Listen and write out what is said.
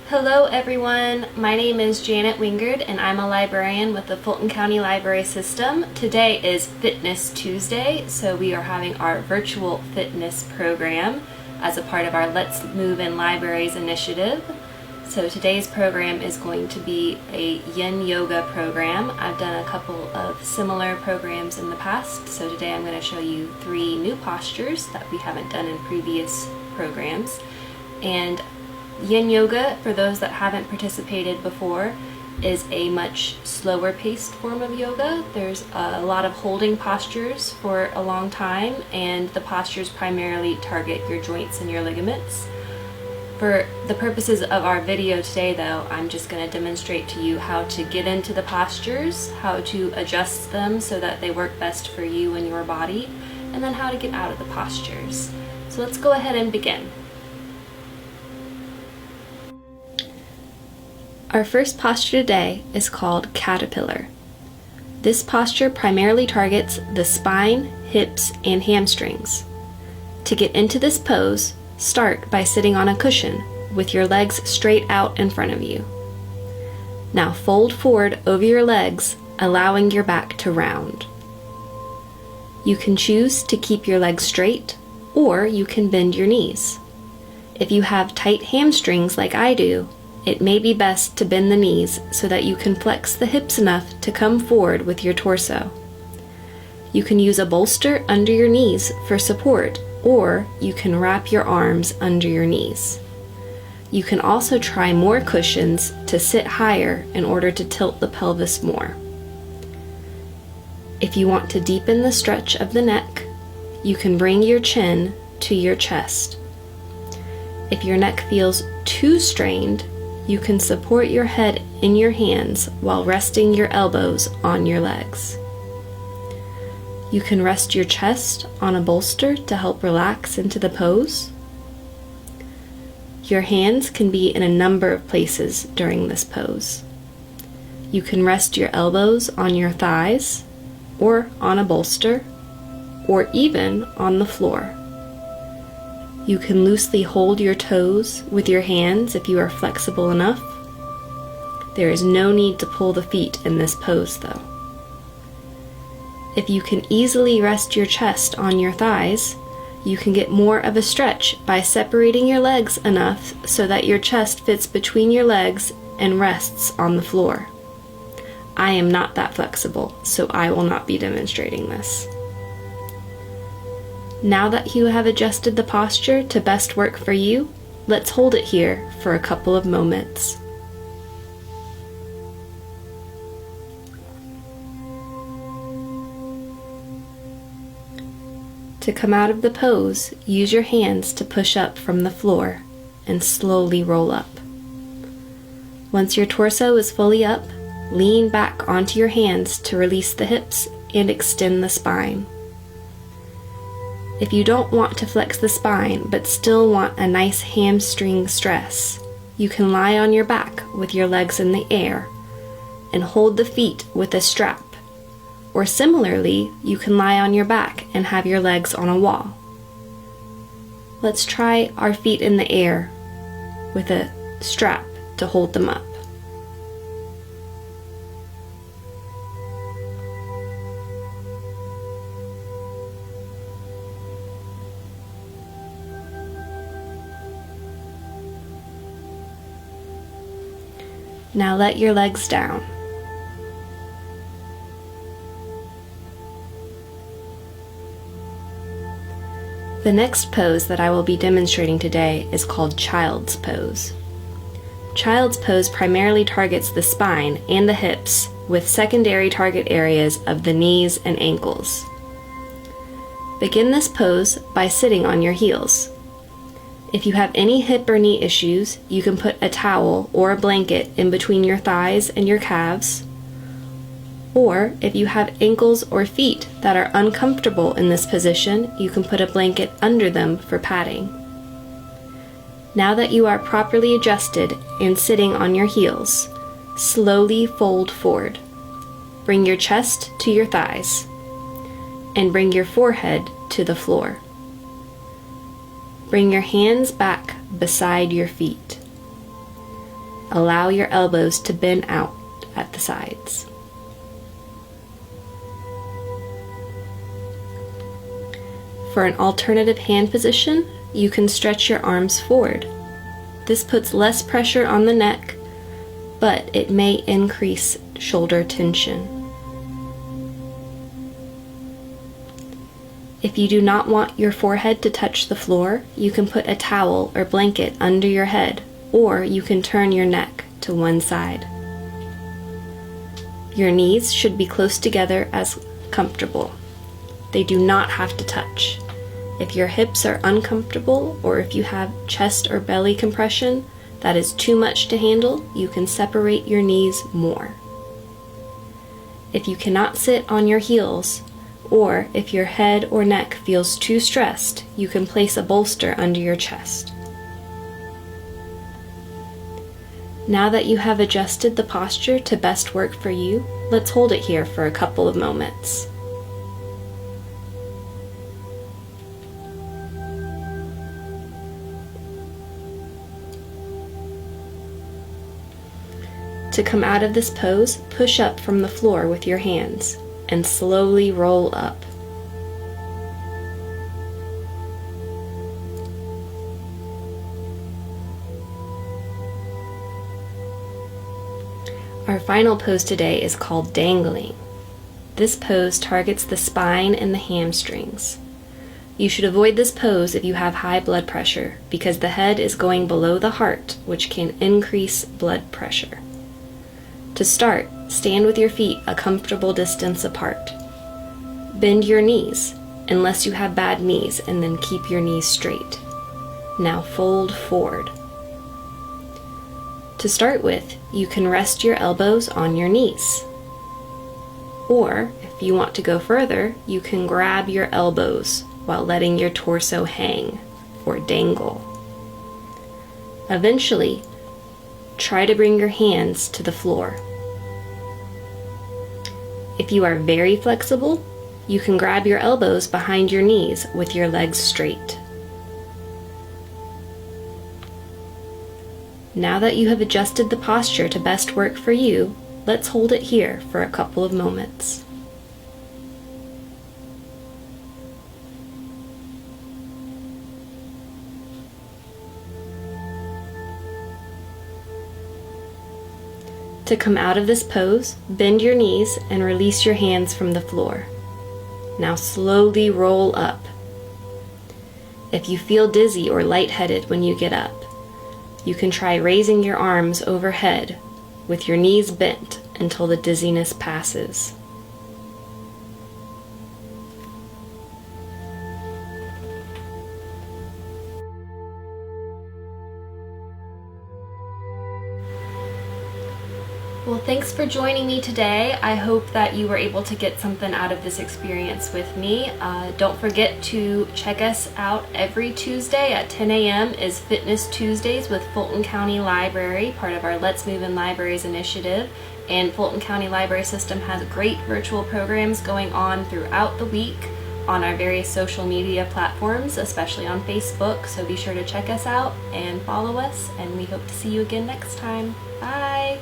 Hello everyone, my name is Janet Wingard and I'm a librarian with the Fulton County Library System. Today is Fitness Tuesday, so we are having our virtual fitness program as a part of our Let's Move in Libraries initiative. So today's program is going to be a Yin Yoga program. I've done a couple of similar programs in the past, so today I'm going to show you 3 new postures that we haven't done in previous programs. And Yin Yoga, for those that haven't participated before, is a much slower paced form of yoga. There's a lot of holding postures for a long time, and the postures primarily target your joints and your ligaments. For the purposes of our video today though, I'm just going to demonstrate to you how to get into the postures, how to adjust them so that they work best for you and your body, and then how to get out of the postures. So let's go ahead and begin. Our first posture today is called caterpillar. This posture primarily targets the spine, hips, and hamstrings. To get into this pose, start by sitting on a cushion with your legs straight out in front of you. Now fold forward over your legs, allowing your back to round. You can choose to keep your legs straight, or you can bend your knees. If you have tight hamstrings like I do, it may be best to bend the knees so that you can flex the hips enough to come forward with your torso. You can use a bolster under your knees for support, or you can wrap your arms under your knees. You can also try more cushions to sit higher in order to tilt the pelvis more. If you want to deepen the stretch of the neck, you can bring your chin to your chest. If your neck feels too strained, you can support your head in your hands while resting your elbows on your legs. You can rest your chest on a bolster to help relax into the pose. Your hands can be in a number of places during this pose. You can rest your elbows on your thighs, or on a bolster, or even on the floor. You can loosely hold your toes with your hands if you are flexible enough. There is no need to pull the feet in this pose though. If you can easily rest your chest on your thighs, you can get more of a stretch by separating your legs enough so that your chest fits between your legs and rests on the floor. I am not that flexible, so I will not be demonstrating this. Now that you have adjusted the posture to best work for you, let's hold it here for a couple of moments. To come out of the pose, use your hands to push up from the floor and slowly roll up. Once your torso is fully up, lean back onto your hands to release the hips and extend the spine. If you don't want to flex the spine but still want a nice hamstring stress, you can lie on your back with your legs in the air and hold the feet with a strap. Or similarly, you can lie on your back and have your legs on a wall. Let's try our feet in the air with a strap to hold them up. Now let your legs down. The next pose that I will be demonstrating today is called Child's Pose. Child's Pose primarily targets the spine and the hips, with secondary target areas of the knees and ankles. Begin this pose by sitting on your heels. If you have any hip or knee issues, you can put a towel or a blanket in between your thighs and your calves. Or if you have ankles or feet that are uncomfortable in this position, you can put a blanket under them for padding. Now that you are properly adjusted and sitting on your heels, slowly fold forward. Bring your chest to your thighs and bring your forehead to the floor. Bring your hands back beside your feet. allow your elbows to bend out at the sides. For an alternative hand position, you can stretch your arms forward. This puts less pressure on the neck, but it may increase shoulder tension. If you do not want your forehead to touch the floor, you can put a towel or blanket under your head, or you can turn your neck to one side. Your knees should be close together as comfortable. They do not have to touch. If your hips are uncomfortable or if you have chest or belly compression that is too much to handle, you can separate your knees more. If you cannot sit on your heels, or if your head or neck feels too stressed, you can place a bolster under your chest. Now that you have adjusted the posture to best work for you, let's hold it here for a couple of moments. To come out of this pose, push up from the floor with your hands and slowly roll up. Our final pose today is called dangling. This pose targets the spine and the hamstrings. You should avoid this pose if you have high blood pressure because the head is going below the heart, which can increase blood pressure. To start, stand with your feet a comfortable distance apart. Bend your knees, unless you have bad knees, and then keep your knees straight. Now fold forward. To start with, you can rest your elbows on your knees. Or, if you want to go further, you can grab your elbows while letting your torso hang, or dangle. Eventually, try to bring your hands to the floor. If you are very flexible, you can grab your elbows behind your knees with your legs straight. Now that you have adjusted the posture to best work for you, let's hold it here for a couple of moments. To come out of this pose, bend your knees and release your hands from the floor. Now slowly roll up. If you feel dizzy or lightheaded when you get up, you can try raising your arms overhead with your knees bent until the dizziness passes. Well, thanks for joining me today. I hope that you were able to get something out of this experience with me. Don't forget to check us out every Tuesday at 10 a.m. is Fitness Tuesdays with Fulton County Library, part of our Let's Move in Libraries initiative. And Fulton County Library System has great virtual programs going on throughout the week on our various social media platforms, especially on Facebook. So be sure to check us out and follow us, and we hope to see you again next time. Bye!